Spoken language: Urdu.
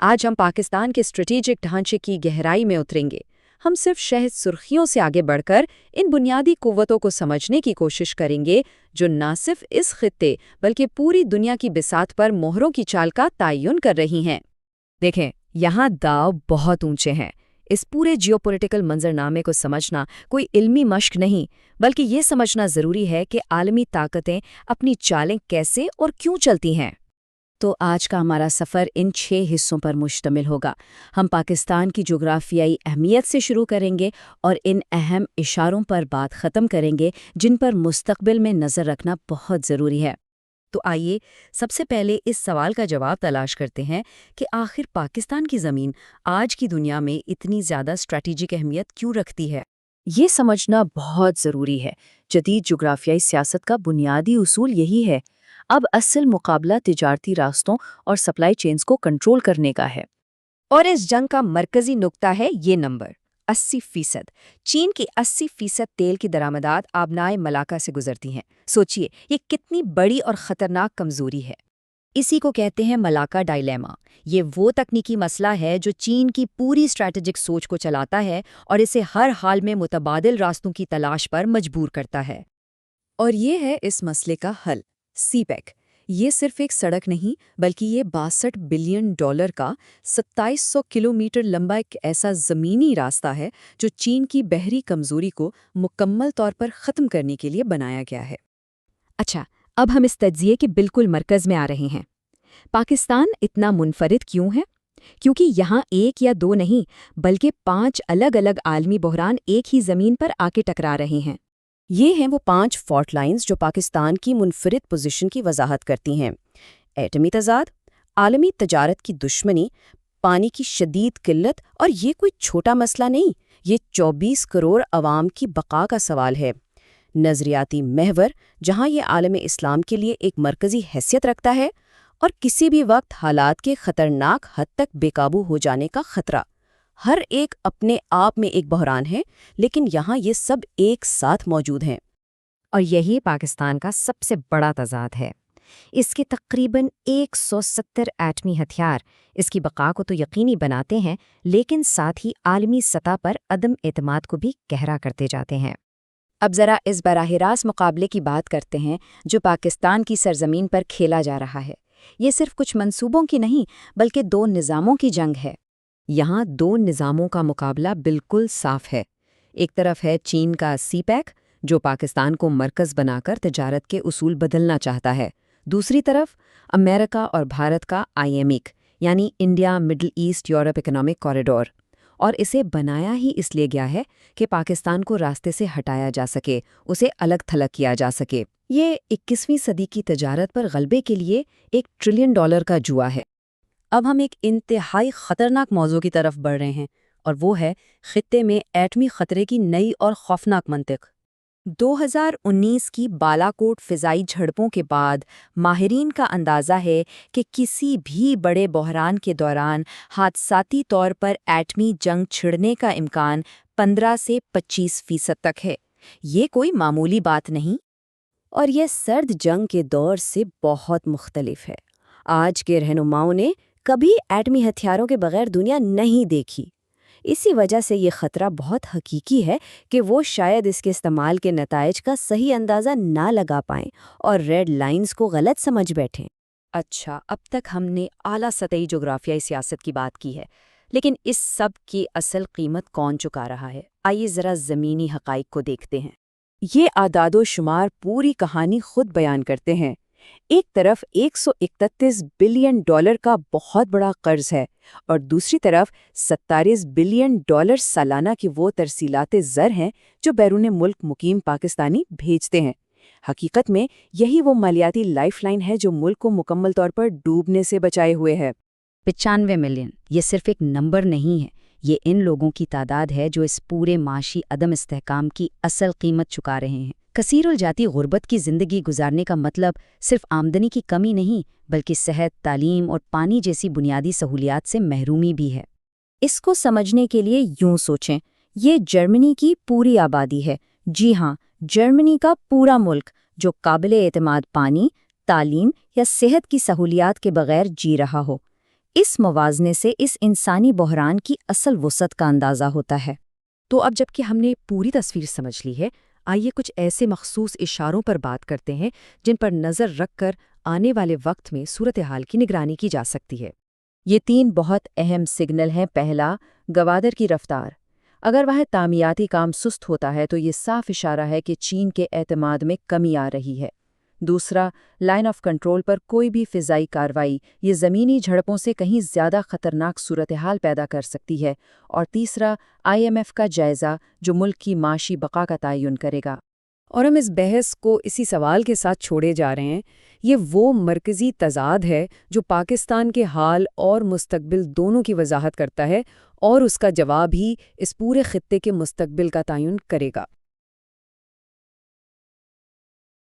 آج ہم پاکستان کے اسٹریٹجک ڈھانچے کی گہرائی میں اتریں گے۔ ہم صرف شہد سرخیوں سے آگے بڑھ کر ان بنیادی قوتوں کو سمجھنے کی کوشش کریں گے جو نہ صرف اس خطے بلکہ پوری دنیا کی بساط پر مہروں کی چال کا تعین کر رہی ہیں۔ دیکھیں، یہاں داؤ بہت اونچے ہیں۔ اس پورے جیوپولیٹیکل منظرنامے کو سمجھنا کوئی علمی مشق نہیں، بلکہ یہ سمجھنا ضروری ہے کہ عالمی طاقتیں اپنی چالیں کیسے اور کیوں چلتی ہیں۔ تو آج کا ہمارا سفر ان 6 حصوں پر مشتمل ہوگا۔ ہم پاکستان کی جغرافیائی اہمیت سے شروع کریں گے اور ان اہم اشاروں پر بات ختم کریں گے جن پر مستقبل میں نظر رکھنا بہت ضروری ہے۔ تو آئیے سب سے پہلے اس سوال کا جواب تلاش کرتے ہیں کہ آخر پاکستان کی زمین آج کی دنیا میں اتنی زیادہ اسٹریٹجک اہمیت کیوں رکھتی ہے؟ یہ سمجھنا بہت ضروری ہے۔ جدید جغرافیائی سیاست کا بنیادی اصول یہی ہے۔ اب اصل مقابلہ تجارتی راستوں اور سپلائی چینز کو کنٹرول کرنے کا ہے۔ اور اس جنگ کا مرکزی نقطہ ہے یہ نمبر 80%۔ چین کی 80% تیل کی درآمدات آبنائے ملاکا سے گزرتی ہیں۔ سوچئے یہ کتنی بڑی اور خطرناک کمزوری ہے۔ اسی کو کہتے ہیں ملاکا ڈائلیما۔ یہ وہ تکنیکی مسئلہ ہے جو چین کی پوری اسٹریٹجک سوچ کو چلاتا ہے اور اسے ہر حال میں متبادل راستوں کی تلاش پر مجبور کرتا ہے۔ اور یہ ہے اس مسئلے کا حل، سی پیک۔ یہ صرف ایک سڑک نہیں بلکہ یہ $62 بلین کا 2700 کلومیٹر لمبا ایک ایسا زمینی راستہ ہے جو چین کی بحری کمزوری کو مکمل طور پر ختم کرنے کے لیے بنایا گیا ہے۔ اچھا، اب ہم اس تجزیے کے بالکل مرکز میں آ رہے ہیں۔ پاکستان اتنا منفرد کیوں ہے؟ کیونکہ یہاں ایک یا دو نہیں بلکہ 5 الگ الگ عالمی بحران ایک ہی زمین پر آ کے ٹکرا رہے ہیں۔ یہ ہیں وہ 5 فالٹ لائنز جو پاکستان کی منفرد پوزیشن کی وضاحت کرتی ہیں۔ ایٹمی تضاد، عالمی تجارت کی دشمنی، پانی کی شدید قلت، اور یہ کوئی چھوٹا مسئلہ نہیں، یہ 24 کروڑ عوام کی بقا کا سوال ہے۔ نظریاتی محور، جہاں یہ عالم اسلام کے لیے ایک مرکزی حیثیت رکھتا ہے، اور کسی بھی وقت حالات کے خطرناک حد تک بے قابو ہو جانے کا خطرہ۔ ہر ایک اپنے آپ میں ایک بحران ہے، لیکن یہاں یہ سب ایک ساتھ موجود ہیں۔ اور یہی پاکستان کا سب سے بڑا تضاد ہے۔ اس کے تقریباً 170 ایٹمی ہتھیار اس کی بقا کو تو یقینی بناتے ہیں، لیکن ساتھ ہی عالمی سطح پر عدم اعتماد کو بھی گہرا کرتے جاتے ہیں۔ اب ذرا اس براہ راست مقابلے کی بات کرتے ہیں جو پاکستان کی سرزمین پر کھیلا جا رہا ہے۔ یہ صرف کچھ منصوبوں کی نہیں بلکہ 2 نظاموں کی جنگ ہے۔ یہاں 2 نظاموں کا مقابلہ بالکل صاف ہے۔ ایک طرف ہے چین کا سی پیک جو پاکستان کو مرکز بنا کر تجارت کے اصول بدلنا چاہتا ہے۔ دوسری طرف امریکہ اور بھارت کا IMEC یعنی India Middle East Europe economic corridor, اور اسے بنایا ہی اس لیے گیا ہے کہ پاکستان کو راستے سے ہٹایا جا سکے، اسے الگ تھلگ کیا جا سکے۔ یہ 21ویں صدی کی تجارت پر غلبے کے لیے $1 ٹریلین کا جوا ہے۔ اب ہم ایک انتہائی خطرناک موضوع کی طرف بڑھ رہے ہیں، اور وہ ہے خطے میں ایٹمی خطرے کی نئی اور خوفناک منطق۔ 2019 کی بالاکوٹ فضائی جھڑپوں کے بعد ماہرین کا اندازہ ہے کہ کسی بھی بڑے بحران کے دوران حادثاتی طور پر ایٹمی جنگ چھڑنے کا امکان 15 سے 25% تک ہے۔ یہ کوئی معمولی بات نہیں، اور یہ سرد جنگ کے دور سے بہت مختلف ہے۔ آج کے رہنماؤں نے کبھی ایٹمی ہتھیاروں کے بغیر دنیا نہیں دیکھی۔ اسی وجہ سے یہ خطرہ بہت حقیقی ہے کہ وہ شاید اس کے استعمال کے نتائج کا صحیح اندازہ نہ لگا پائیں اور ریڈ لائنز کو غلط سمجھ بیٹھیں۔ اچھا، اب تک ہم نے اعلیٰ سطحی جغرافیائی سیاست کی بات کی ہے، لیکن اس سب کی اصل قیمت کون چکا رہا ہے؟ آئیے ذرا زمینی حقائق کو دیکھتے ہیں۔ یہ اعداد و شمار پوری کہانی خود بیان کرتے ہیں۔ ایک طرف $131 بلین کا بہت بڑا قرض ہے، اور دوسری طرف $47 بلین سالانہ کی وہ ترسیلات زر ہیں جو بیرون ملک مقیم پاکستانی بھیجتے ہیں۔ حقیقت میں یہی وہ مالیاتی لائف لائن ہے جو ملک کو مکمل طور پر ڈوبنے سے بچائے ہوئے ہے۔ 95 ملین یہ صرف ایک نمبر نہیں ہے، یہ ان لوگوں کی تعداد ہے جو اس پورے معاشی عدم استحکام کی اصل قیمت چکا رہے ہیں۔ کثیر الجاتی غربت کی زندگی گزارنے کا مطلب صرف آمدنی کی کمی نہیں بلکہ صحت، تعلیم اور پانی جیسی بنیادی سہولیات سے محرومی بھی ہے۔ اس کو سمجھنے کے لیے یوں سوچیں، یہ جرمنی کی پوری آبادی ہے۔ جی ہاں، جرمنی کا پورا ملک جو قابل اعتماد پانی، تعلیم یا صحت کی سہولیات کے بغیر جی رہا ہو۔ اس موازنے سے اس انسانی بحران کی اصل وسعت کا اندازہ ہوتا ہے۔ تو اب جب کہ ہم نے پوری تصویر سمجھ لی ہے، آئیے کچھ ایسے مخصوص اشاروں پر بات کرتے ہیں جن پر نظر رکھ کر آنے والے وقت میں صورتحال کی نگرانی کی جا سکتی ہے۔ یہ 3 بہت اہم سگنل ہیں۔ پہلا، گوادر کی رفتار۔ اگر وہ تعمیراتی کام سست ہوتا ہے تو یہ صاف اشارہ ہے کہ چین کے اعتماد میں کمی آ رہی ہے۔ دوسرا، لائن آف کنٹرول پر کوئی بھی فضائی کارروائی یہ زمینی جھڑپوں سے کہیں زیادہ خطرناک صورتحال پیدا کر سکتی ہے۔ اور تیسرا، IMF کا جائزہ جو ملک کی معاشی بقا کا تعین کرے گا۔ اور ہم اس بحث کو اسی سوال کے ساتھ چھوڑے جا رہے ہیں، یہ وہ مرکزی تضاد ہے جو پاکستان کے حال اور مستقبل دونوں کی وضاحت کرتا ہے، اور اس کا جواب ہی اس پورے خطے کے مستقبل کا تعین کرے گا۔